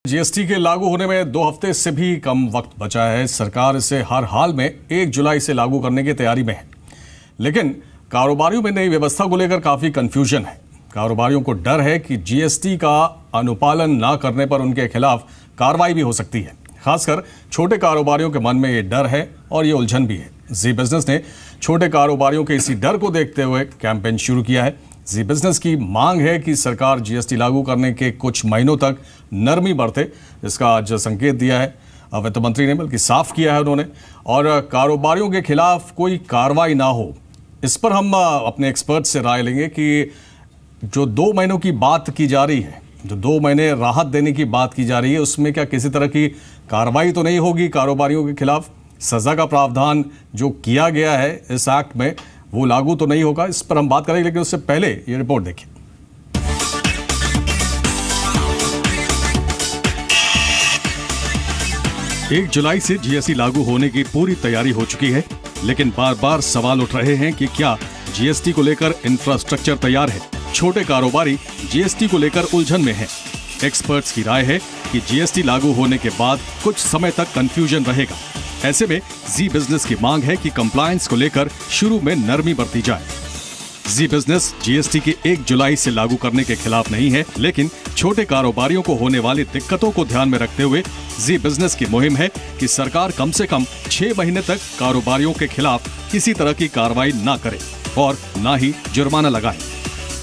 GST के लागू होने में 2 हफ्ते से भी कम वक्त बचा है। सरकार इसे हर हाल में 1 जुलाई से लागू करने की तैयारी में है, लेकिन कारोबारियों में नई व्यवस्था को लेकर काफी कंफ्यूजन है। कारोबारियों को डर है कि जीएसटी का अनुपालन ना करने पर उनके खिलाफ कार्रवाई भी हो सकती है। खासकर छोटे कारोबारियों के मन में ये डर है और ये उलझन भी है। जी बिजनेस ने छोटे कारोबारियों के इसी डर को देखते हुए कैंपेन शुरू किया है। जी बिजनेस की मांग है कि सरकार जीएसटी लागू करने के कुछ महीनों तक नरमी बरते, जिसका आज संकेत दिया है वित्त मंत्री ने, बल्कि साफ किया है उन्होंने। और कारोबारियों के खिलाफ कोई कार्रवाई ना हो, इस पर हम अपने एक्सपर्ट से राय लेंगे कि जो 2 महीनों की बात की जा रही है, जो 2 महीने राहत देने की बात की जा रही है, उसमें क्या किसी तरह की कार्रवाई तो नहीं होगी कारोबारियों के खिलाफ? सजा का प्रावधान जो किया गया है इस एक्ट में वो लागू तो नहीं होगा? इस पर हम बात करेंगे, लेकिन उससे पहले ये रिपोर्ट देखिए। 1 जुलाई से जीएसटी लागू होने की पूरी तैयारी हो चुकी है, लेकिन बार बार सवाल उठ रहे हैं कि क्या जीएसटी को लेकर इंफ्रास्ट्रक्चर तैयार है? छोटे कारोबारी जीएसटी को लेकर उलझन में हैं। एक्सपर्ट्स की राय है कि जीएसटी लागू होने के बाद कुछ समय तक कंफ्यूजन रहेगा। ऐसे में जी बिजनेस की मांग है कि कंप्लायंस को लेकर शुरू में नरमी बरती जाए। जी बिजनेस जीएसटी के 1 जुलाई से लागू करने के खिलाफ नहीं है, लेकिन छोटे कारोबारियों को होने वाली दिक्कतों को ध्यान में रखते हुए जी बिजनेस की मुहिम है कि सरकार कम से कम 6 महीने तक कारोबारियों के खिलाफ किसी तरह की कार्रवाई ना करे और ना ही जुर्माना लगाए।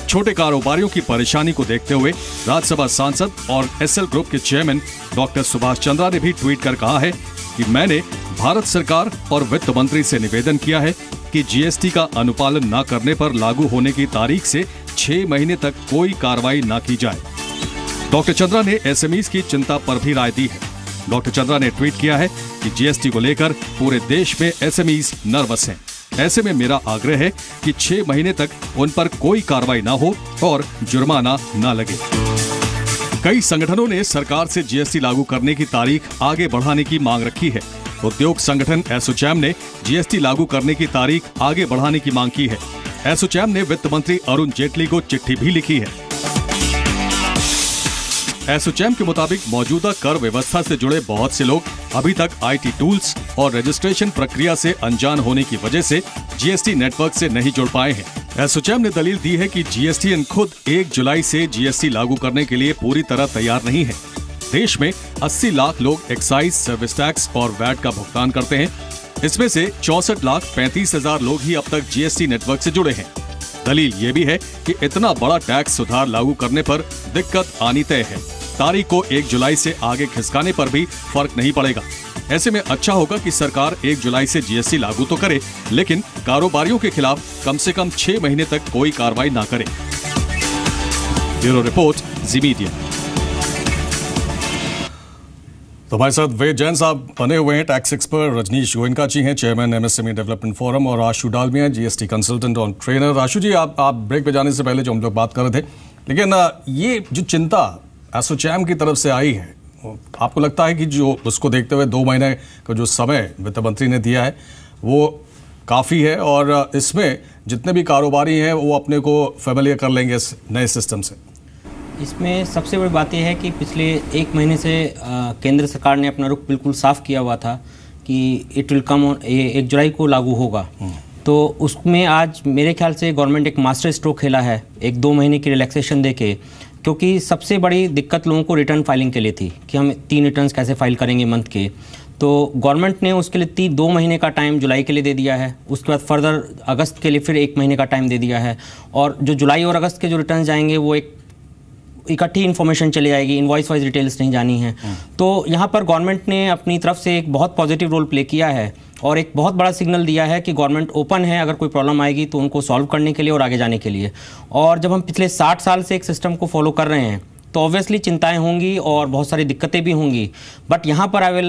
छोटे कारोबारियों की परेशानी को देखते हुए राज्यसभा सांसद और एसएल ग्रुप के चेयरमैन डॉक्टर सुभाष चंद्रा ने भी ट्वीट कर कहा है कि मैंने भारत सरकार और वित्त मंत्री से निवेदन किया है कि जीएसटी का अनुपालन न करने पर लागू होने की तारीख से 6 महीने तक कोई कार्रवाई न की जाए। डॉक्टर चंद्रा ने एसएमईज की चिंता पर भी राय दी है। डॉक्टर चंद्रा ने ट्वीट किया है कि जीएसटी को लेकर पूरे देश में एसएमईज नर्वस हैं। ऐसे में मेरा आग्रह है कि 6 महीने तक उन पर कोई कार्रवाई न हो और जुर्माना न लगे। कई संगठनों ने सरकार से जीएसटी लागू करने की तारीख आगे बढ़ाने की मांग रखी है। उद्योग संगठन एसोचैम ने जीएसटी लागू करने की तारीख आगे बढ़ाने की मांग की है। एसोचैम ने वित्त मंत्री अरुण जेटली को चिट्ठी भी लिखी है। एसोचैम के मुताबिक मौजूदा कर व्यवस्था से जुड़े बहुत से लोग अभी तक आईटी टूल्स और रजिस्ट्रेशन प्रक्रिया से अनजान होने की वजह से जीएसटी नेटवर्क से नहीं जुड़ पाए हैं। एसोचैम ने दलील दी है कि जीएसटीएन खुद 1 जुलाई से जीएसटी लागू करने के लिए पूरी तरह तैयार नहीं है। देश में 80 लाख लोग एक्साइज, सर्विस टैक्स और वैट का भुगतान करते हैं। इसमें से 64,35,000 लोग ही अब तक जीएसटी नेटवर्क से जुड़े हैं। दलील ये भी है कि इतना बड़ा टैक्स सुधार लागू करने पर दिक्कत आनी तय है। तारीख को 1 जुलाई से आगे खिसकाने पर भी फर्क नहीं पड़ेगा। ऐसे में अच्छा होगा कि सरकार 1 जुलाई से जीएसटी लागू तो करे, लेकिन कारोबारियों के खिलाफ कम से कम 6 महीने तक कोई कार्रवाई ना करे। ब्यूरो रिपोर्ट, जी मीडिया। तो हमारे साथ वेद जैन साहब बने हुए हैं, टैक्स एक्सपर्ट रजनीश गोयनका जी हैं, चेयरमैन एमएसएमई डेवलपमेंट फोरम, और आशु डालमिया, जीएसटी कंसल्टेंट और ट्रेनर। आशु जी, आप ब्रेक पे जाने से पहले जो हम लोग बात कर रहे थे, लेकिन ये जो चिंता एसोचैम की तरफ से आई है, आपको लगता है कि जो उसको देखते हुए 2 महीने का जो समय वित्त मंत्री ने दिया है वो काफ़ी है, और इसमें जितने भी कारोबारी हैं वो अपने को फेमिलियर कर लेंगे इस नए सिस्टम से? इसमें सबसे बड़ी बात यह है कि पिछले 1 महीने से केंद्र सरकार ने अपना रुख बिल्कुल साफ किया हुआ था कि इट विल कम ऑन 1 जुलाई को लागू होगा। तो उसमें आज मेरे ख्याल से गवर्नमेंट एक मास्टर स्ट्रोक खेला है, 1-2 महीने की रिलैक्सेशन देके, क्योंकि सबसे बड़ी दिक्कत लोगों को रिटर्न फाइलिंग के लिए थी कि हम 3 रिटर्न्स कैसे फाइल करेंगे मंथ के। तो गवर्नमेंट ने उसके लिए 2 महीने का टाइम जुलाई के लिए दे दिया है। उसके बाद फर्दर अगस्त के लिए फिर 1 महीने का टाइम दे दिया है, और जो जुलाई और अगस्त के जो रिटर्न जाएंगे वो एक इकट्ठी इन्फॉर्मेशन चली जाएगी, इनवॉइस वाइज डिटेल्स नहीं जानी है। तो यहाँ पर गवर्नमेंट ने अपनी तरफ से एक बहुत पॉजिटिव रोल प्ले किया है और एक बहुत बड़ा सिग्नल दिया है कि गवर्नमेंट ओपन है अगर कोई प्रॉब्लम आएगी तो उनको सॉल्व करने के लिए और आगे जाने के लिए। और जब हम पिछले 60 साल से एक सिस्टम को फॉलो कर रहे हैं तो ऑब्वियसली चिंताएं होंगी और बहुत सारी दिक्कतें भी होंगी, बट यहाँ पर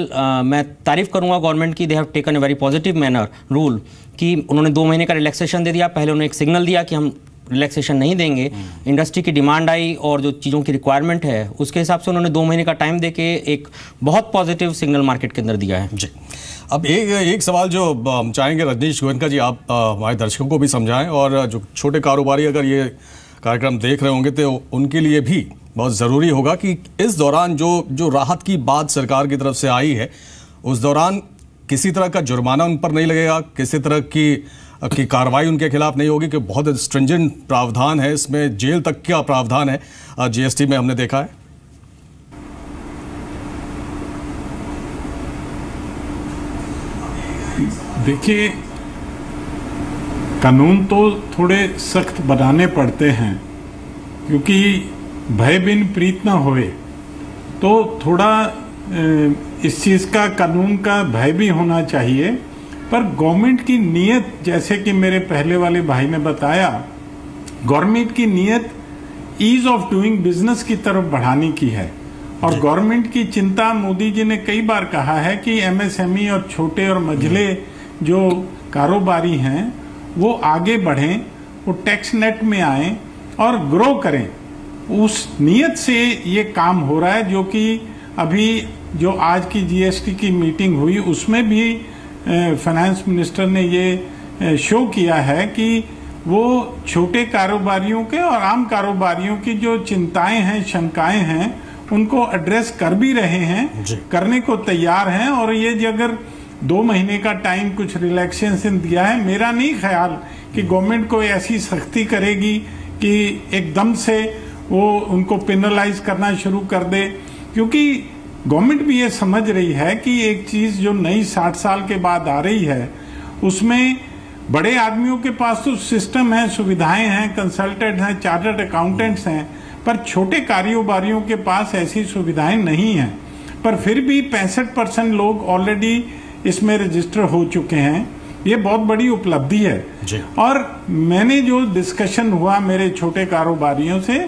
मैं तारीफ़ करूँगा गवर्नमेंट की, they have taken a very positive manner rule कि उन्होंने 2 महीने का रिलैक्सेशन दे दिया। पहले उन्होंने एक सिग्नल दिया कि हम रिलैक्सेशन नहीं देंगे, इंडस्ट्री की डिमांड आई और जो चीज़ों की रिक्वायरमेंट है उसके हिसाब से उन्होंने 2 महीने का टाइम देके एक बहुत पॉजिटिव सिग्नल मार्केट के अंदर दिया है। जी, अब एक सवाल जो हम चाहेंगे रजनीश गोयनका जी, आप हमारे दर्शकों को भी समझाएं, और जो छोटे कारोबारी अगर ये कार्यक्रम देख रहे होंगे तो उनके लिए भी बहुत ज़रूरी होगा कि इस दौरान जो राहत की बात सरकार की तरफ से आई है, उस दौरान किसी तरह का जुर्माना उन पर नहीं लगेगा, किसी तरह की कार्रवाई उनके खिलाफ नहीं होगी, कि बहुत स्ट्रिंजेंट प्रावधान है इसमें, जेल तक का प्रावधान है जीएसटी में, हमने देखा है। देखिए, कानून तो थोड़े सख्त बनाने पड़ते हैं, क्योंकि भय बिन प्रीत न होए, तो थोड़ा इस चीज का, कानून का भय भी होना चाहिए। पर गवर्नमेंट की नीयत, जैसे कि मेरे पहले वाले भाई ने बताया, गवर्नमेंट की नीयत ईज ऑफ डूइंग बिजनेस की तरफ बढ़ाने की है। और गवर्नमेंट की चिंता, मोदी जी ने कई बार कहा है कि एमएसएमई और छोटे और मझले जो कारोबारी हैं वो आगे बढ़ें, वो टैक्स नेट में आए और ग्रो करें। उस नीयत से ये काम हो रहा है, जो कि अभी जो आज की जीएसटी की मीटिंग हुई उसमें भी फाइनेंस मिनिस्टर ने ये शो किया है कि वो छोटे कारोबारियों के और आम कारोबारियों की जो चिंताएं हैं, शंकाएं हैं, उनको एड्रेस कर भी रहे हैं, करने को तैयार हैं। और ये अगर 2 महीने का टाइम कुछ रिलैक्सेशन दिया है, मेरा नहीं ख्याल कि गवर्नमेंट को ऐसी सख्ती करेगी कि एकदम से वो उनको पेनलाइज करना शुरू कर दे, क्योंकि गवर्नमेंट भी ये समझ रही है कि एक चीज जो नई 60 साल के बाद आ रही है, उसमें बड़े आदमियों के पास तो सिस्टम है, सुविधाएं हैं, कंसल्टेंट हैं, चार्टर्ड अकाउंटेंट्स हैं, पर छोटे कारोबारियों के पास ऐसी सुविधाएं नहीं हैं। पर फिर भी 65% लोग ऑलरेडी इसमें रजिस्टर हो चुके हैं। ये बहुत बड़ी उपलब्धि है। और मैंने जो डिस्कशन हुआ मेरे छोटे कारोबारियों से,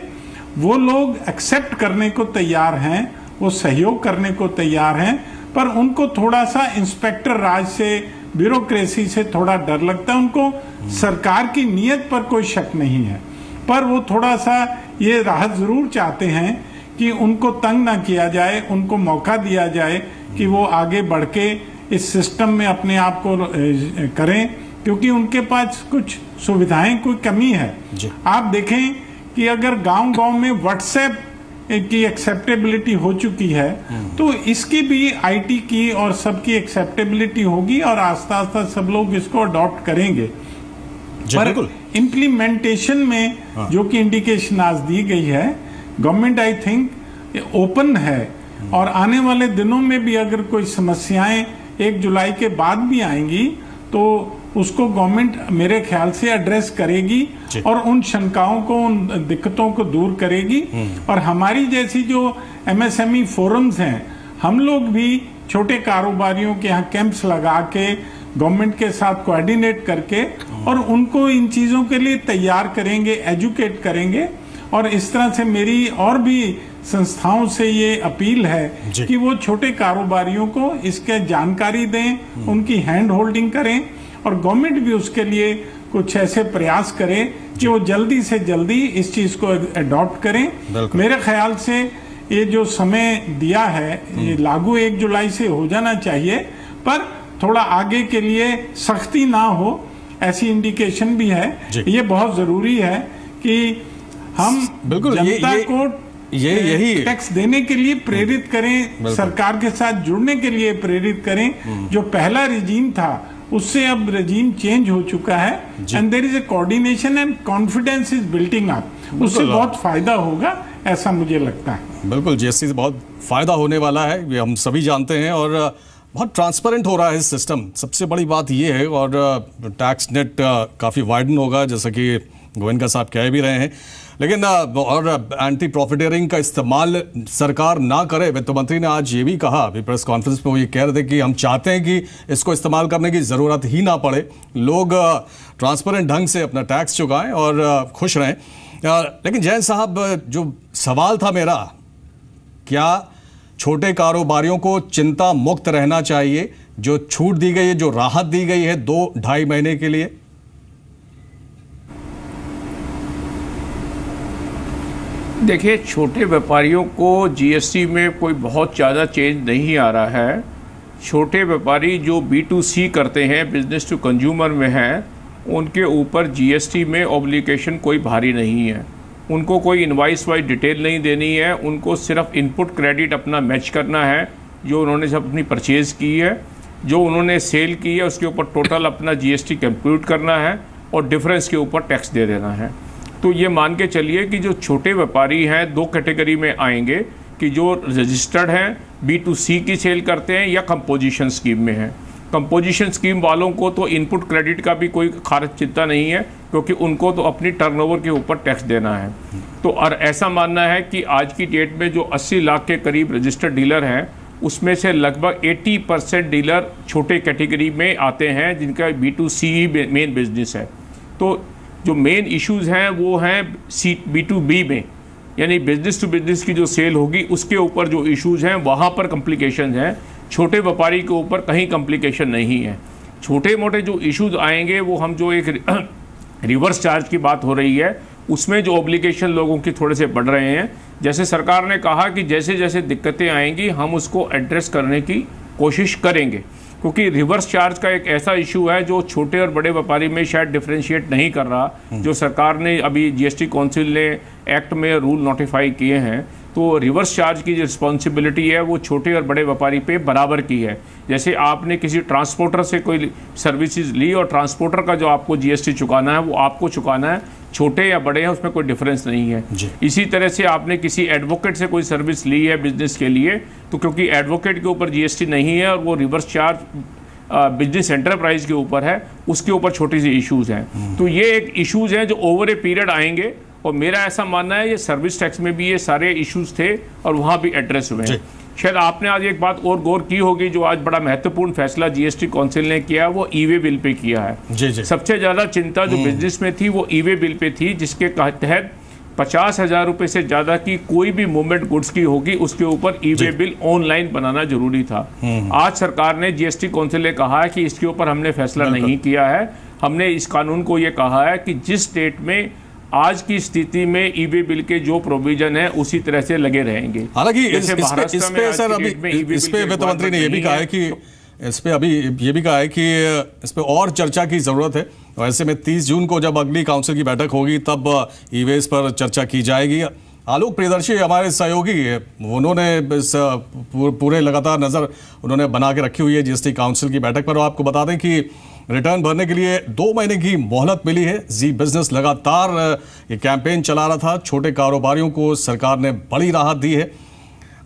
वो लोग एक्सेप्ट करने को तैयार हैं, वो सहयोग करने को तैयार हैं, पर उनको थोड़ा सा इंस्पेक्टर राज से, ब्यूरोक्रेसी से थोड़ा डर लगता है। उनको सरकार की नीयत पर कोई शक नहीं है, पर वो थोड़ा सा ये राहत जरूर चाहते हैं कि उनको तंग ना किया जाए, उनको मौका दिया जाए कि वो आगे बढ़ के इस सिस्टम में अपने आप को करें, क्योंकि उनके पास कुछ सुविधाएं कोई कमी है। आप देखें कि अगर गांव-गांव में व्हाट्सएप की एक्सेप्टेबिलिटी हो चुकी है, तो इसकी भी आईटी की और सबकी एक्सेप्टेबिलिटी होगी और आस्ता आस्ता सब लोग इसको अडॉप्ट करेंगे। पर इम्प्लीमेंटेशन में जो कि इंडिकेशन आज दी गई है, गवर्नमेंट आई थिंक ओपन है, और आने वाले दिनों में भी अगर कोई समस्याएं 1 जुलाई के बाद भी आएंगी तो उसको गवर्नमेंट मेरे ख्याल से एड्रेस करेगी और उन शंकाओं को, उन दिक्कतों को दूर करेगी। और हमारी जैसी जो एमएसएमई फोरम्स हैं, हम लोग भी छोटे कारोबारियों के यहाँ कैंप्स लगा के गवर्नमेंट के साथ कोऑर्डिनेट करके और उनको इन चीजों के लिए तैयार करेंगे, एजुकेट करेंगे। और इस तरह से मेरी और भी संस्थाओं से ये अपील है कि वो छोटे कारोबारियों को इसके जानकारी दें, उनकी हैंड होल्डिंग करें, और गवर्नमेंट भी उसके लिए कुछ ऐसे प्रयास करे कि वो जल्दी से जल्दी इस चीज को अडॉप्ट करें। मेरे ख्याल से ये जो समय दिया है, ये लागू 1 जुलाई से हो जाना चाहिए, पर थोड़ा आगे के लिए सख्ती ना हो, ऐसी इंडिकेशन भी है। ये बहुत जरूरी है कि हम जनता को यही टैक्स देने के लिए प्रेरित करें, सरकार के साथ जुड़ने के लिए प्रेरित करें। जो पहला रिजीम था उससे अब रजीम चेंज हो चुका है, and there is a coordination and confidence is building up. उससे बहुत फायदा होगा, ऐसा मुझे लगता है। बिल्कुल, जीएसटी से बहुत फायदा होने वाला है, ये हम सभी जानते हैं, और बहुत ट्रांसपेरेंट हो रहा है सिस्टम, सबसे बड़ी बात ये है। और टैक्स नेट काफ़ी वाइडन होगा, जैसा कि गोविंद साहब कह भी रहे हैं। लेकिन और एंटी प्रॉफिटियरिंग का इस्तेमाल सरकार ना करे। वित्त मंत्री ने आज ये भी कहा, अभी प्रेस कॉन्फ्रेंस में वो ये कह रहे थे कि हम चाहते हैं कि इसको इस्तेमाल करने की ज़रूरत ही ना पड़े, लोग ट्रांसपेरेंट ढंग से अपना टैक्स चुकाएं और खुश रहें। लेकिन जैन साहब, जो सवाल था मेरा, क्या छोटे कारोबारियों को चिंता मुक्त रहना चाहिए? जो छूट दी गई है, जो राहत दी गई है 2-2.5 महीने के लिए, देखिए, छोटे व्यापारियों को जीएसटी में कोई बहुत ज़्यादा चेंज नहीं आ रहा है। छोटे व्यापारी जो B2C करते हैं, बिजनेस टू कंज्यूमर में हैं, उनके ऊपर जीएसटी में ऑब्लिगेशन कोई भारी नहीं है। उनको कोई इनवाइस वाइज डिटेल नहीं देनी है, उनको सिर्फ इनपुट क्रेडिट अपना मैच करना है जो उन्होंने सब अपनी परचेज़ की है, जो उन्होंने सेल की है उसके ऊपर टोटल अपना जीएसटी कंप्यूट करना है और डिफरेंस के ऊपर टैक्स दे देना है। तो ये मान के चलिए कि जो छोटे व्यापारी हैं 2 कैटेगरी में आएंगे कि जो रजिस्टर्ड हैं, B2C की सेल करते हैं या कंपोजिशन स्कीम में हैं। कंपोजिशन स्कीम वालों को तो इनपुट क्रेडिट का भी कोई खास चिंता नहीं है, क्योंकि उनको तो अपनी टर्नओवर के ऊपर टैक्स देना है। तो और ऐसा मानना है कि आज की डेट में जो 80 लाख के करीब रजिस्टर्ड डीलर हैं, उसमें से लगभग 80% डीलर छोटे कैटेगरी में आते हैं जिनका B2C ही मेन बिजनेस है। तो जो मेन इश्यूज़ हैं वो हैं B2B में, यानी बिजनेस टू बिजनेस की जो सेल होगी उसके ऊपर जो इश्यूज़ हैं वहाँ पर कॉम्प्लिकेशन हैं। छोटे व्यापारी के ऊपर कहीं कॉम्प्लिकेशन नहीं है। छोटे मोटे जो इश्यूज़ आएंगे वो हम जो एक रिवर्स चार्ज की बात हो रही है उसमें जो ऑब्लिगेशन लोगों की थोड़े से बढ़ रहे हैं। जैसे सरकार ने कहा कि जैसे जैसे दिक्कतें आएंगी हम उसको एड्रेस करने की कोशिश करेंगे, क्योंकि रिवर्स चार्ज का एक ऐसा इशू है जो छोटे और बड़े व्यापारी में शायद डिफरेंशिएट नहीं कर रहा। जो सरकार ने अभी जीएसटी काउंसिल ने एक्ट में रूल नोटिफाई किए हैं, तो रिवर्स चार्ज की जो रिस्पॉन्सिबिलिटी है वो छोटे और बड़े व्यापारी पे बराबर की है। जैसे आपने किसी ट्रांसपोर्टर से कोई सर्विसेज ली और ट्रांसपोर्टर का जो आपको जीएसटी चुकाना है वो आपको चुकाना है, छोटे या बड़े हैं उसमें कोई डिफरेंस नहीं है। इसी तरह से आपने किसी एडवोकेट से कोई सर्विस ली है बिजनेस के लिए, तो क्योंकि एडवोकेट के ऊपर जीएसटी नहीं है और वो रिवर्स चार्ज बिजनेस एंटरप्राइज के ऊपर है, उसके ऊपर छोटी सी इश्यूज़ हैं। तो ये एक इश्यूज़ हैं जो ओवर ए पीरियड आएंगे, और मेरा ऐसा मानना है ये सर्विस टैक्स में भी ये सारे इश्यूज थे और वहाँ भी एड्रेस हुए हैं। शायद आपने आज एक बात और गौर की होगी, जो आज बड़ा महत्वपूर्ण फैसला जीएसटी काउंसिल ने किया वो ई-वे बिल पे किया है। जी। सबसे ज़्यादा चिंता जो बिजनेस में थी वो ई-वे बिल पे थी, जिसके तहत 50,000 रुपये से ज़्यादा की कोई भी मूवमेंट गुड्स की होगी उसके ऊपर ई-वे बिल ऑनलाइन बनाना जरूरी था। आज सरकार ने जीएसटी काउंसिल ने कहा है कि इसके ऊपर हमने फैसला नहीं किया है। हमने इस कानून को ये कहा है कि जिस स्टेट में आज की स्थिति में ई-वे बिल के जो प्रोविजन है उसी तरह से लगे रहेंगे। हालांकि इस पे सर अभी इस पे वित्त मंत्री ने ये भी कहा है कि इस पे अभी ये भी कहा है कि इस पे और चर्चा की जरूरत है। वैसे में 30 जून को जब अगली काउंसिल की बैठक होगी तब ई-वेज पर चर्चा की जाएगी। आलोक प्रियदर्शी हमारे सहयोगी, उन्होंने इस पूरे लगातार नजर उन्होंने बना के रखी हुई है जीएसटी काउंसिल की बैठक पर। और आपको बता दें कि रिटर्न भरने के लिए 2 महीने की मोहलत मिली है। जी बिजनेस लगातार ये कैंपेन चला रहा था। छोटे कारोबारियों को सरकार ने बड़ी राहत दी है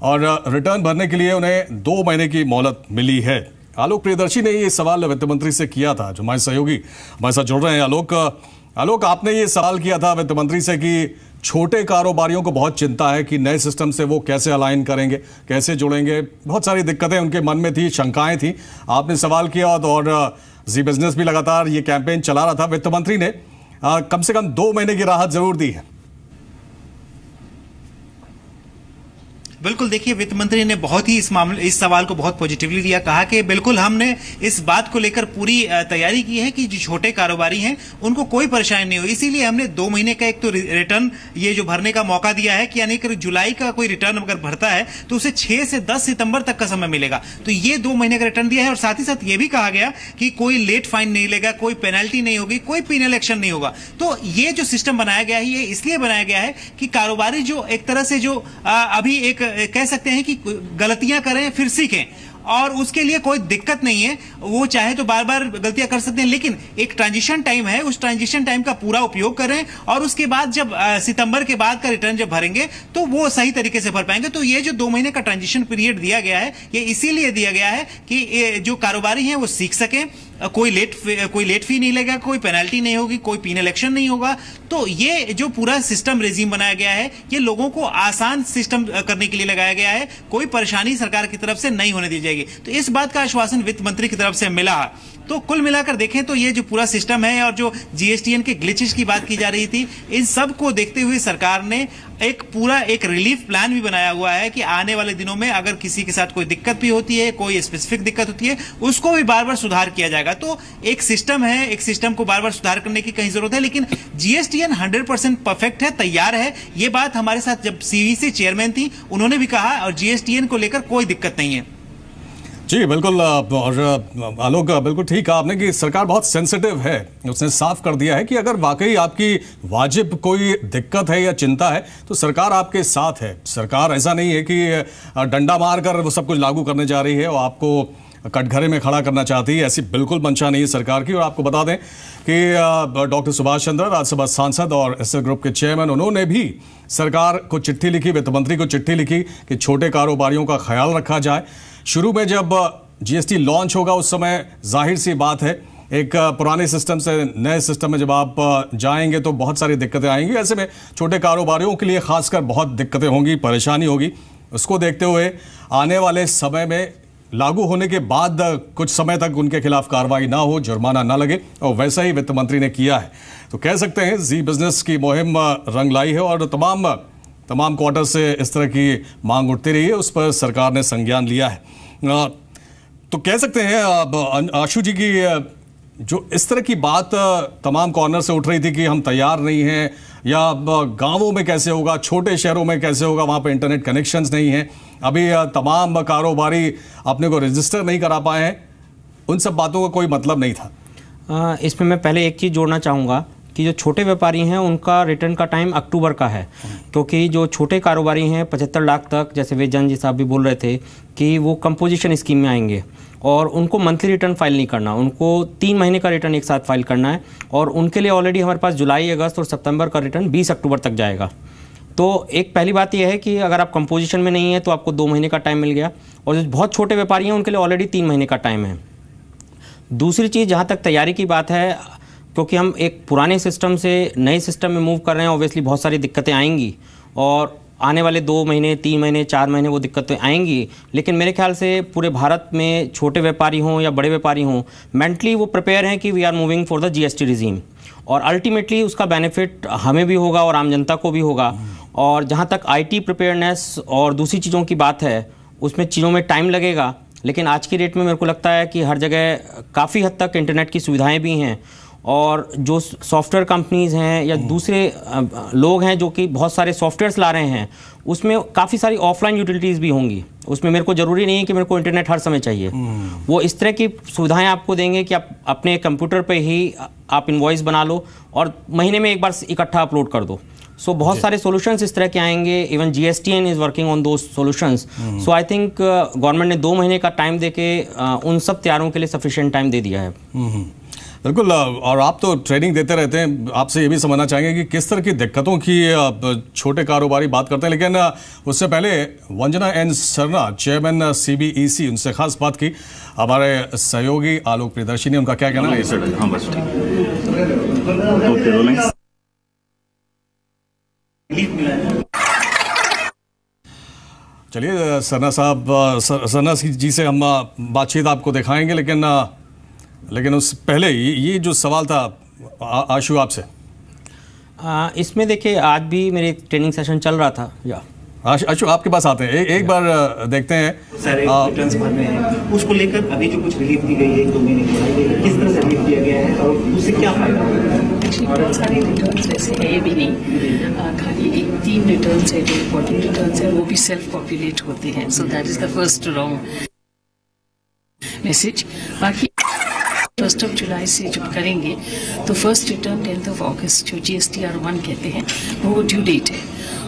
और रिटर्न भरने के लिए उन्हें 2 महीने की मोहलत मिली है। आलोक प्रियदर्शी ने ये सवाल वित्त मंत्री से किया था, जो हमारे सहयोगी हमारे साथ जुड़ रहे हैं। आलोक, आपने ये सवाल किया था वित्त मंत्री से कि छोटे कारोबारियों को बहुत चिंता है कि नए सिस्टम से वो कैसे अलाइन करेंगे, कैसे जुड़ेंगे। बहुत सारी दिक्कतें उनके मन में थी, शंकाएं थी। आपने सवाल किया और जी बिजनेस भी लगातार ये कैंपेन चला रहा था। वित्त मंत्री ने कम से कम 2 महीने की राहत जरूर दी है। बिल्कुल, देखिए वित्त मंत्री ने बहुत ही इस सवाल को बहुत पॉजिटिवली लिया। कहा कि बिल्कुल हमने इस बात को लेकर पूरी तैयारी की है कि जो छोटे कारोबारी हैं उनको कोई परेशानी नहीं हो, इसीलिए हमने 2 महीने का एक तो रिटर्न ये जो भरने का मौका दिया है कि यानी कि जुलाई का कोई रिटर्न अगर भरता है तो उसे 6 से 10 सितंबर तक का समय मिलेगा। तो ये 2 महीने का रिटर्न दिया है और साथ ही साथ ये भी कहा गया कि कोई लेट फाइन नहीं लेगा, कोई पेनल्टी नहीं होगी, कोई पीनल एक्शन नहीं होगा। तो ये जो सिस्टम बनाया गया है ये इसलिए बनाया गया है कि कारोबारी जो एक तरह से जो अभी एक कह सकते हैं कि गलतियां करें फिर सीखें, और उसके लिए कोई दिक्कत नहीं है। वो चाहे तो बार बार गलतियां कर सकते हैं, लेकिन एक ट्रांजिशन टाइम है, उस ट्रांजिशन टाइम का पूरा उपयोग करें और उसके बाद जब सितंबर के बाद का रिटर्न जब भरेंगे तो वो सही तरीके से भर पाएंगे। तो ये जो 2 महीने का ट्रांजिशन पीरियड दिया गया है ये इसीलिए दिया गया है कि जो कारोबारी हैं वो सीख सकें, कोई लेट फी नहीं लगेगा, कोई पेनल्टी नहीं होगी, कोई पीनल एक्शन नहीं होगा। तो ये जो पूरा सिस्टम रेजिम बनाया गया है ये लोगों को आसान सिस्टम करने के लिए लगाया गया है, कोई परेशानी सरकार की तरफ से नहीं होने दी जाएगी। तो इस बात का आश्वासन वित्त मंत्री की तरफ से मिला। तो कुल मिलाकर देखें तो ये जो पूरा सिस्टम है और जो जीएसटीएन के ग्लिचेस की बात की जा रही थी, इन सब को देखते हुए सरकार ने एक पूरा एक रिलीफ प्लान भी बनाया हुआ है कि आने वाले दिनों में अगर किसी के साथ कोई दिक्कत भी होती है, कोई स्पेसिफिक दिक्कत होती है, उसको भी बार बार सुधार किया जाएगा। तो एक सिस्टम है, एक सिस्टम को बार बार सुधार करने की कहीं जरूरत है, लेकिन जीएसटीएन 100% परफेक्ट है, तैयार है। ये बात हमारे साथ जब सीवीसी चेयरमैन थी उन्होंने भी कहा और जीएसटीएन को लेकर कोई दिक्कत नहीं है। जी बिल्कुल, और आलोक बिल्कुल ठीक कहा आपने कि सरकार बहुत सेंसिटिव है। उसने साफ कर दिया है कि अगर वाकई आपकी वाजिब कोई दिक्कत है या चिंता है तो सरकार आपके साथ है। सरकार ऐसा नहीं है कि डंडा मारकर वो सब कुछ लागू करने जा रही है और आपको कटघरे में खड़ा करना चाहती है, ऐसी बिल्कुल मंशा नहीं है सरकार की। और आपको बता दें कि डॉक्टर सुभाष चंद्र, राज्यसभा सांसद और एसएल ग्रुप के चेयरमैन, उन्होंने भी सरकार को चिट्ठी लिखी, वित्त मंत्री को चिट्ठी लिखी कि छोटे कारोबारियों का ख्याल रखा जाए। शुरू में जब जीएसटी लॉन्च होगा उस समय जाहिर सी बात है एक पुराने सिस्टम से नए सिस्टम में जब आप जाएंगे तो बहुत सारी दिक्कतें आएंगी। ऐसे में छोटे कारोबारियों के लिए खासकर बहुत दिक्कतें होंगी, परेशानी होगी। उसको देखते हुए आने वाले समय में लागू होने के बाद कुछ समय तक उनके खिलाफ कार्रवाई ना हो, जुर्माना ना लगे, और वैसा ही वित्त मंत्री ने किया है। तो कह सकते हैं जी बिजनेस की मुहिम रंग लाई है और तमाम क्वार्टर से इस तरह की मांग उठती रही है, उस पर सरकार ने संज्ञान लिया है। तो कह सकते हैं आशु जी की जो इस तरह की बात तमाम कॉर्नर से उठ रही थी कि हम तैयार नहीं हैं, या गांवों में कैसे होगा, छोटे शहरों में कैसे होगा, वहां पे इंटरनेट कनेक्शंस नहीं हैं, अभी तमाम कारोबारी अपने को रजिस्टर नहीं करा पाए हैं, उन सब बातों का कोई मतलब नहीं था। इसमें मैं पहले एक चीज़ जोड़ना चाहूँगा कि जो छोटे व्यापारी हैं उनका रिटर्न का टाइम अक्टूबर का है, क्योंकि जो छोटे कारोबारी हैं 75 लाख तक, जैसे वेदजान जी साहब भी बोल रहे थे कि वो कंपोजिशन स्कीम में आएंगे और उनको मंथली रिटर्न फाइल नहीं करना, उनको 3 महीने का रिटर्न एक साथ फाइल करना है। और उनके लिए ऑलरेडी हमारे पास जुलाई, अगस्त और सितंबर का रिटर्न 20 अक्टूबर तक जाएगा। तो एक पहली बात यह है कि अगर आप कंपोजिशन में नहीं है तो आपको 2 महीने का टाइम मिल गया, और जो बहुत छोटे व्यापारी हैं उनके लिए ऑलरेडी 3 महीने का टाइम है। दूसरी चीज़, जहाँ तक तैयारी की बात है, क्योंकि हम एक पुराने सिस्टम से नए सिस्टम में मूव कर रहे हैं, ऑब्वियसली बहुत सारी दिक्कतें आएंगी और आने वाले 2 महीने, 3 महीने, 4 महीने वो दिक्कतें आएंगी। लेकिन मेरे ख्याल से पूरे भारत में छोटे व्यापारी हों या बड़े व्यापारी हों, मेंटली वो प्रिपेयर हैं कि we are moving for the GST regime, और अल्टीमेटली उसका बेनिफिट हमें भी होगा और आम जनता को भी होगा। और जहाँ तक आईटी प्रिपेयरनेस और दूसरी चीज़ों की बात है, उसमें चीज़ों में टाइम लगेगा, लेकिन आज की डेट में मेरे को लगता है कि हर जगह काफ़ी हद तक इंटरनेट की सुविधाएं भी हैं, और जो सॉफ्टवेयर कंपनीज़ हैं या दूसरे लोग हैं जो कि बहुत सारे सॉफ्टवेयर्स ला रहे हैं, उसमें काफ़ी सारी ऑफलाइन यूटिलिटीज़ भी होंगी। उसमें मेरे को ज़रूरी नहीं है कि मेरे को इंटरनेट हर समय चाहिए। वो इस तरह की सुविधाएं आपको देंगे कि आप अपने कंप्यूटर पे ही आप इनवॉइस बना लो और महीने में एक बार इकट्ठा अपलोड कर दो। सो बहुत सारे सॉल्यूशंस इस तरह के आएंगे। Even GSTN is working on those solutions. So I think government ने 2 महीने का टाइम देके उन सब तैयारों के लिए सफिशिएंट टाइम दे दिया है। बिल्कुल, और आप तो ट्रेनिंग देते रहते हैं, आपसे ये भी समझना चाहेंगे कि किस तरह की दिक्कतों की छोटे कारोबारी बात करते हैं। लेकिन उससे पहले वंजना एन सरना, चेयरमैन सीबीईसी, उनसे खास बात की हमारे सहयोगी आलोक प्रियदर्शी ने, उनका क्या कहना है? चलिए सरना साहब, सरना जी से हम बातचीत आपको दिखाएंगे, लेकिन उस पहले ये जो सवाल था आशु आपसे, इसमें देखिए आज भी मेरे ट्रेनिंग सेशन चल रहा था। या आशु आपके पास आते हैं, एक बार देखते हैं सारे रिटर्न्स भरने हैं, उसको लेकर अभी जो कुछ रिलीफ दी गई है 2 महीने की, किस तरह से रिलीफ दिया गया है और उससे क्या फायदा होगा? बहुत सारे रिटर्न्स ऐसे है भी नहीं, खाली 3 रिटर्न्स है जो इम्पोर्टेंट रिटर्न्स है, वो भी सेल्फ पॉपुलेट होते हैं। So that is the first wrong message. बाकी 1 जुलाई से जब करेंगे तो फर्स्ट रिटर्न 10 अगस्त जो GSTR1 कहते हैं वो ड्यू डेट है,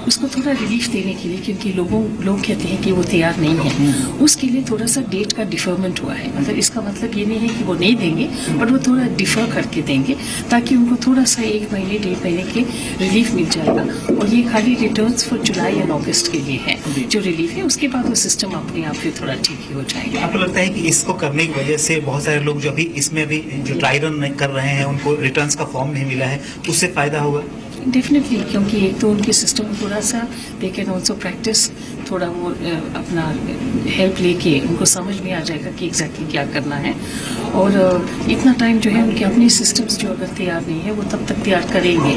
उसको थोड़ा रिलीफ देने के लिए, क्योंकि लोग कहते हैं कि वो तैयार नहीं है, उसके लिए थोड़ा सा डेट का डिफरमेंट हुआ है। मतलब इसका मतलब ये नहीं है कि वो नहीं देंगे, बट वो थोड़ा डिफर करके देंगे ताकि उनको थोड़ा सा 1 महीने 1.5 महीने के रिलीफ मिल जाएगा। और ये खाली returns for July and August के लिए है जो रिलीफ है, उसके बाद वो सिस्टम अपने आप ही थोड़ा ठीक ही हो जाएगा। आपको लगता है कि इसको करने की वजह से बहुत सारे लोग जो अभी इसमें भी जो ट्राई रन कर रहे हैं उनको रिटर्न्स का फॉर्म नहीं मिला है, उससे फायदा होगा? डेफिनेटली, क्योंकि एक तो उनके सिस्टम में थोड़ा सा दे कैन ऑल्सो प्रैक्टिस, थोड़ा वो अपना हेल्प लेके उनको समझ में आ जाएगा कि एग्जैक्टली क्या करना है। और इतना टाइम जो है उनके अपने सिस्टम्स जो अगर तैयार नहीं है वो तब तक तैयार करेंगे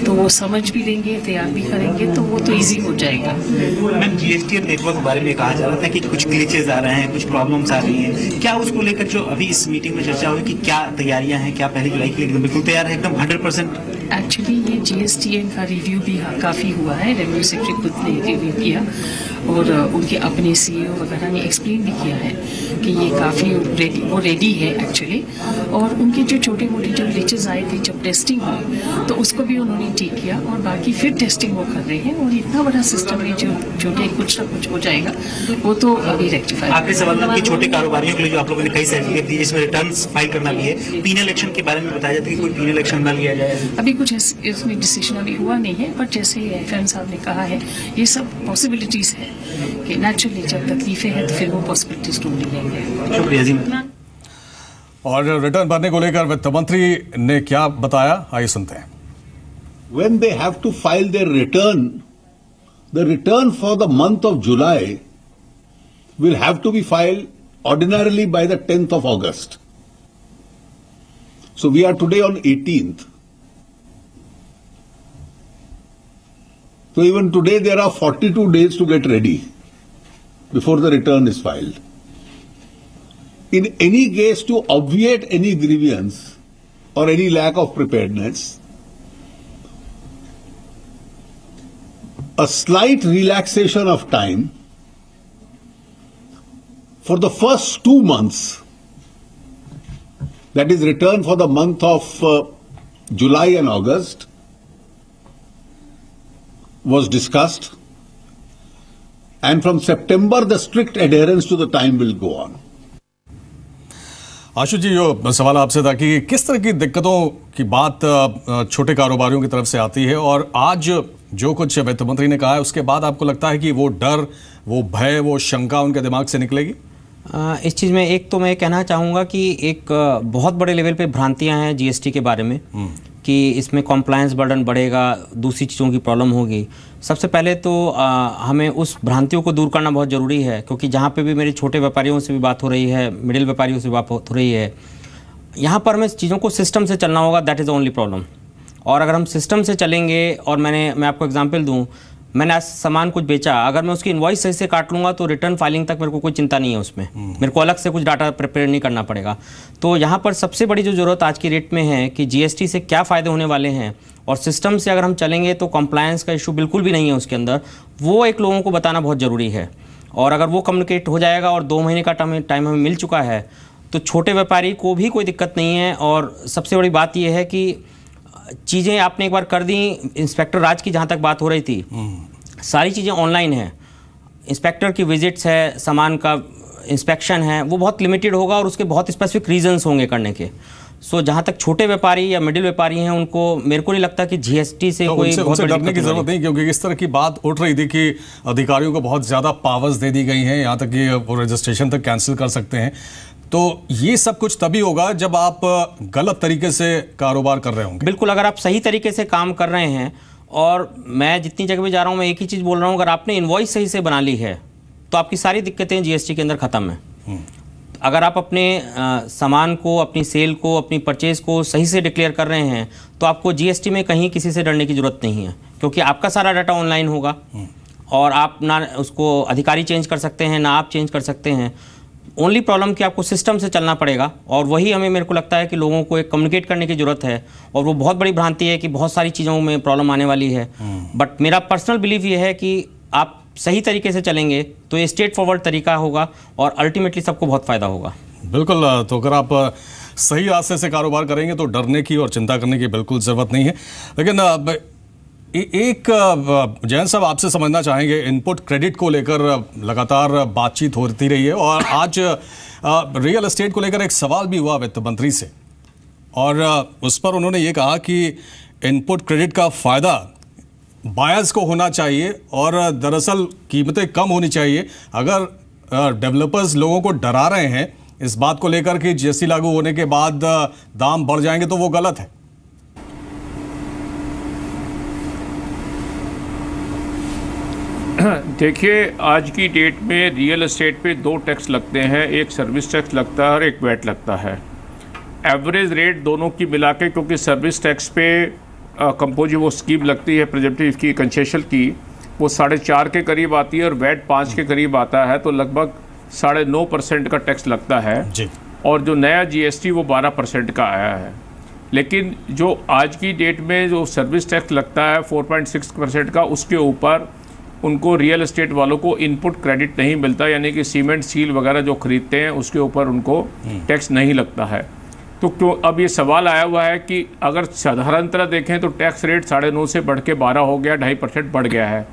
तो वो समझ भी लेंगे, तैयार भी करेंगे, तो वो तो ईजी हो जाएगा। मैम, जीएसटी नेटवर्क के बारे में कहा जा रहा था कि कुछ ग्लिचेज आ रहे हैं, कुछ प्रॉब्लम्स आ रही हैं, क्या उसको लेकर जो अभी इस मीटिंग में चर्चा हुई कि क्या तैयारियां हैं, क्या 1 जुलाई के लिए बिल्कुल तैयार है, एकदम 100%? एक्चुअली ये जीएसटीएन का रिव्यू भी काफ़ी हुआ है, रेवेन्यू सेक्रेटरी खुद ने रिव्यू किया और उनके अपने सीईओ वगैरह ने एक्सप्लेन भी किया है कि ये काफ़ी रेडी है एक्चुअली। और उनके जो छोटे मोटे जो ग्लिचेस आए थे जब टेस्टिंग हुई तो उसको भी उन्होंने ठीक किया और बाकी फिर टेस्टिंग वो कर रहे हैं। और इतना बड़ा सिस्टम है जो छोटे कुछ ना कुछ हो जाएगा, वो तो अभी रेक्टिफाई। आखिरी सवाल कि छोटे कारोबारियों के लिए जो आप लोगों ने कई सर्टिफिकेट दिए, इसमें रिटर्न फाइल करना भी है, पीनल एक्शन के बारे में बताया जाता है कि कोई पीनल एक्शन न लिया जाए। अभी कुछ इसमें डिसीजन अभी हुआ नहीं है, बट जैसे एफएम साहब ने कहा है ये सब पॉसिबिलिटीज है कि नेचुरली जब तकलीफें हैं तो फिर वो पॉसिबिलिटीज ढूंढ लेंगे। शुक्रिया जी। और रिटर्न भरने को लेकर वित्त मंत्री ने क्या बताया, आइए सुनते हैं। When they have to file their return, the return for the month of July will have to be filed ordinarily by the 10th of August. So we are today on 18th. So even today there are 42 days to get ready before the return is filed. In any case, to obviate any grievance or any lack of preparedness, a slight relaxation of time for the first 2 months, that is return for the month of July and August, was discussed, and from September the strict adherence to the time will go on. आशु जी, जो सवाल आपसे था कि किस तरह की दिक्कतों की बात छोटे कारोबारियों की तरफ से आती है, और आज जो कुछ वित्त मंत्री ने कहा है उसके बाद आपको लगता है कि वो डर, वो भय, वो शंका उनके दिमाग से निकलेगी? इस चीज़ में एक तो मैं कहना चाहूँगा कि एक बहुत बड़े लेवल पे भ्रांतियाँ हैं जीएसटी के बारे में कि इसमें कॉम्प्लायंस बर्डन बढ़ेगा, दूसरी चीज़ों की प्रॉब्लम होगी। सबसे पहले तो हमें उस भ्रांतियों को दूर करना बहुत ज़रूरी है, क्योंकि जहाँ पे भी मेरे छोटे व्यापारियों से भी बात हो रही है, मिडिल व्यापारियों से बात हो रही है, यहाँ पर हमें चीज़ों को सिस्टम से चलना होगा। That is the only problem. और अगर हम सिस्टम से चलेंगे, और मैं आपको एग्जांपल दूं, मैंने आज सामान कुछ बेचा, अगर मैं उसकी इनवॉइस सही से काट लूँगा तो रिटर्न फाइलिंग तक मेरे को कोई चिंता नहीं है उसमें, मेरे को अलग से कुछ डाटा प्रिपेयर नहीं करना पड़ेगा। तो यहाँ पर सबसे बड़ी जो ज़रूरत आज की डेट में है कि जीएसटी से क्या फ़ायदे होने वाले हैं, और सिस्टम से अगर हम चलेंगे तो कंप्लायंस का इशू बिल्कुल भी नहीं है उसके अंदर, वो एक लोगों को बताना बहुत ज़रूरी है। और अगर वो कम्युनिकेट हो जाएगा और 2 महीने का टाइम हमें मिल चुका है तो छोटे व्यापारी को भी कोई दिक्कत नहीं है। और सबसे बड़ी बात यह है कि चीज़ें आपने एक बार कर दी। इंस्पेक्टर राज की जहाँ तक बात हो रही थी, सारी चीज़ें ऑनलाइन हैं, इंस्पेक्टर की विजिट्स है, सामान का इंस्पेक्शन है, वो बहुत लिमिटेड होगा और उसके बहुत स्पेसिफिक रीजंस होंगे करने के। सो जहाँ तक छोटे व्यापारी या मिडिल व्यापारी हैं, उनको मेरे को नहीं लगता कि जीएसटी से तो कोई उनसे डरने की जरूरत नहीं, क्योंकि इस तरह की बात उठ रही थी कि अधिकारियों को बहुत ज़्यादा पावर्स दे दी गई हैं, यहाँ तक कि वो रजिस्ट्रेशन तक कैंसिल कर सकते हैं। तो ये सब कुछ तभी होगा जब आप गलत तरीके से कारोबार कर रहे होंगे। बिल्कुल, अगर आप सही तरीके से काम कर रहे हैं, और मैं जितनी जगह भी जा रहा हूँ मैं एक ही चीज़ बोल रहा हूँ, अगर आपने इनवॉइस सही से बना ली है तो आपकी सारी दिक्कतें जीएसटी के अंदर ख़त्म है। अगर आप अपने सामान को, अपनी सेल को, अपनी परचेज को सही से डिक्लेयर कर रहे हैं तो आपको जीएसटी में कहीं किसी से डरने की ज़रूरत नहीं है, क्योंकि आपका सारा डाटा ऑनलाइन होगा और आप ना उसको अधिकारी चेंज कर सकते हैं, ना आप चेंज कर सकते हैं। ओनली प्रॉब्लम कि आपको सिस्टम से चलना पड़ेगा, और वही हमें, मेरे को लगता है कि लोगों को एक कम्युनिकेट करने की ज़रूरत है। और वो बहुत बड़ी भ्रांति है कि बहुत सारी चीज़ों में प्रॉब्लम आने वाली है, बट मेरा पर्सनल बिलीव ये है कि आप सही तरीके से चलेंगे तो ये स्ट्रेट फॉरवर्ड तरीका होगा और अल्टीमेटली सबको बहुत फ़ायदा होगा। बिल्कुल, तो अगर आप सही रास्ते से कारोबार करेंगे तो डरने की और चिंता करने की बिल्कुल ज़रूरत नहीं है। लेकिन एक जयंत साहब, आपसे समझना चाहेंगे, इनपुट क्रेडिट को लेकर लगातार बातचीत होती रही है, और आज रियल एस्टेट को लेकर एक सवाल भी हुआ वित्त मंत्री से, और उस पर उन्होंने ये कहा कि इनपुट क्रेडिट का फ़ायदा बायर्स को होना चाहिए और दरअसल कीमतें कम होनी चाहिए। अगर डेवलपर्स लोगों को डरा रहे हैं इस बात को लेकर कि जीएसटी लागू होने के बाद दाम बढ़ जाएंगे, तो वो गलत है। देखिए, आज की डेट में रियल एस्टेट पे 2 टैक्स लगते हैं, एक सर्विस टैक्स लगता है और एक वैट लगता है। एवरेज रेट दोनों की मिला के, क्योंकि सर्विस टैक्स पे कंपोजिट वो स्कीम लगती है प्रेजेंटिव की, कंसेशन की, वो 4.5 के करीब आती है और वैट 5 के करीब आता है, तो लगभग 9.5% का टैक्स लगता है जी। और जो नया जीएसटी वो 12% का आया है। लेकिन जो आज की डेट में जो सर्विस टैक्स लगता है 4.6% का, उसके ऊपर उनको रियल एस्टेट वालों को इनपुट क्रेडिट नहीं मिलता, यानी कि सीमेंट स्टील वगैरह जो खरीदते हैं उसके ऊपर उनको टैक्स नहीं लगता है। तो क्यों अब ये सवाल आया हुआ है कि अगर साधारणतः देखें तो टैक्स रेट 9.5 से बढ़ के 12 हो गया, 2.5% बढ़ गया है।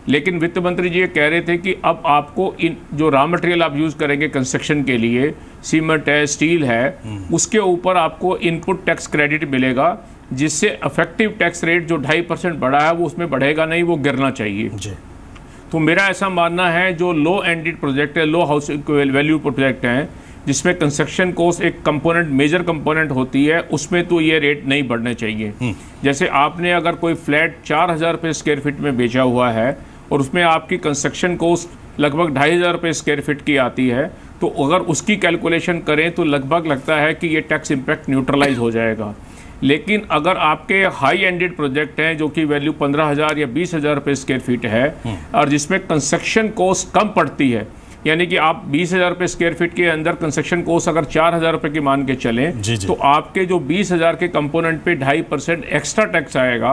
लेकिन वित्त मंत्री जी ये कह रहे थे कि अब आपको इन जो रॉ मटेरियल आप यूज़ करेंगे कंस्ट्रक्शन के लिए, सीमेंट है, स्टील है, उसके ऊपर आपको इनपुट टैक्स क्रेडिट मिलेगा, जिससे इफेक्टिव टैक्स रेट जो 2.5% बढ़ा है वो उसमें बढ़ेगा नहीं, वो गिरना चाहिए जी। तो मेरा ऐसा मानना है जो लो एंडेड प्रोजेक्ट है, लो हाउस वैल्यू प्रोजेक्ट हैं, जिसमें कंस्ट्रक्शन कॉस्ट एक कंपोनेंट, मेजर कंपोनेंट होती है, उसमें तो ये रेट नहीं बढ़ने चाहिए। जैसे आपने अगर कोई फ्लैट 4,000 रुपये स्क्वायर फीट में बेचा हुआ है और उसमें आपकी कंस्ट्रक्शन कॉस्ट लगभग 2,500 रुपये स्क्वायर फीट की आती है, तो अगर उसकी कैलकुलेशन करें तो लगभग लगता है कि ये टैक्स इम्पैक्ट न्यूट्रलाइज हो जाएगा। लेकिन अगर आपके हाई एंडेड प्रोजेक्ट हैं जो कि वैल्यू 15,000 या 20,000 रुपये स्क्वायर फीट है और जिसमें कंस्ट्रक्शन कॉस्ट कम पड़ती है, यानी कि आप 20,000 रुपये स्क्वायर फीट के अंदर कंस्ट्रक्शन कॉस्ट अगर 4,000 रुपये की मान के चलें तो आपके जो 20,000 के कंपोनेंट पे 2.5% एक्स्ट्रा टैक्स आएगा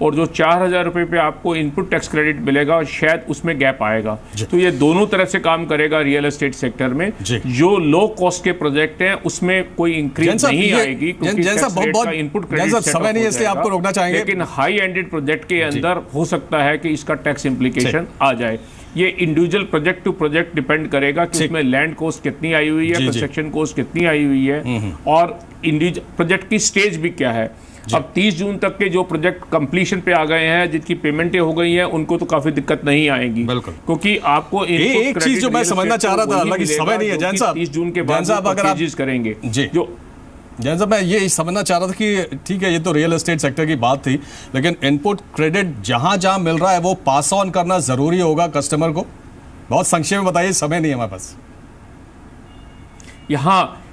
और जो 4,000 रुपये पे आपको इनपुट टैक्स क्रेडिट मिलेगा शायद उसमें गैप आएगा। तो ये दोनों तरह से काम करेगा रियल एस्टेट सेक्टर में। जो लो कॉस्ट के प्रोजेक्ट हैं उसमें कोई इंक्रीज नहीं आएगी क्योंकि इनपुट क्रेडिट आपको रोकना चाहेंगे, लेकिन हाई एंडेड प्रोजेक्ट के अंदर हो सकता है कि इसका टैक्स इम्प्लीकेशन आ जाए। ये individual project to project depend करेगा कि उसमें लैंड कॉस्ट कितनी आई हुई है, कंस्ट्रक्शन कॉस्ट कितनी आई हुई है और इंडिविजुअल प्रोजेक्ट की स्टेज भी क्या है। अब 30 जून तक के जो प्रोजेक्ट कंप्लीशन पे आ गए हैं, जिनकी पेमेंटें हो गई हैं, उनको तो काफी दिक्कत नहीं आएगी, क्योंकि आपको एक चीज जो मैं समझना चाह रहा था, हालांकि समय नहीं है जैन साहब, 30 जून के बाद अगर आप करेंगे जो जैन साहब, मैं ये समझना चाह रहा था कि ठीक है ये तो रियल एस्टेट सेक्टर की बात थी, लेकिन इनपुट क्रेडिट जहां जहां मिल रहा है वो पास ऑन करना जरूरी होगा कस्टमर को। बहुत संक्षेप में बताइए, समय नहीं है हमारे पास। यहाँ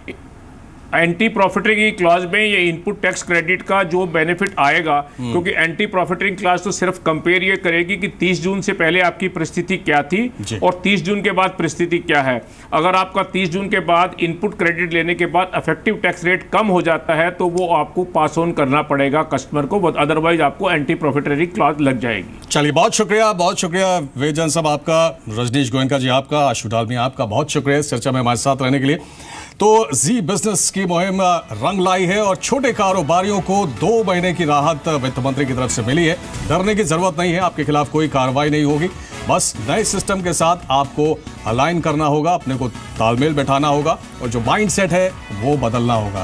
एंटी प्रॉफिटरिंग क्लॉज में ये इनपुट टैक्स क्रेडिट का जो बेनिफिट आएगा, क्योंकि एंटी प्रॉफिटरिंग क्लॉज तो सिर्फ कंपेयर ये करेगी कि 30 जून से पहले आपकी परिस्थिति क्या थी और 30 जून के बाद परिस्थिति क्या है। अगर आपका 30 जून के बाद इनपुट क्रेडिट लेने के बाद इफेक्टिव टैक्स रेट कम हो जाता है तो वो आपको पास ऑन करना पड़ेगा कस्टमर को, अदरवाइज आपको एंटी प्रॉफिटरिंग क्लॉज लग जाएगी। चलिए, बहुत शुक्रिया वेजन साहब आपका, रजनीश गोयनका जी आपका, आशु डालमिया आपका, बहुत शुक्रिया इस चर्चा में हमारे साथ रहने के लिए। तो जी बिजनेस की मुहिम रंग लाई है और छोटे कारोबारियों को 2 महीने की राहत वित्त मंत्री की तरफ से मिली है। डरने की जरूरत नहीं है, आपके खिलाफ कोई कार्रवाई नहीं होगी, बस नए सिस्टम के साथ आपको अलाइन करना होगा, अपने को तालमेल बैठाना होगा और जो माइंडसेट है वो बदलना होगा।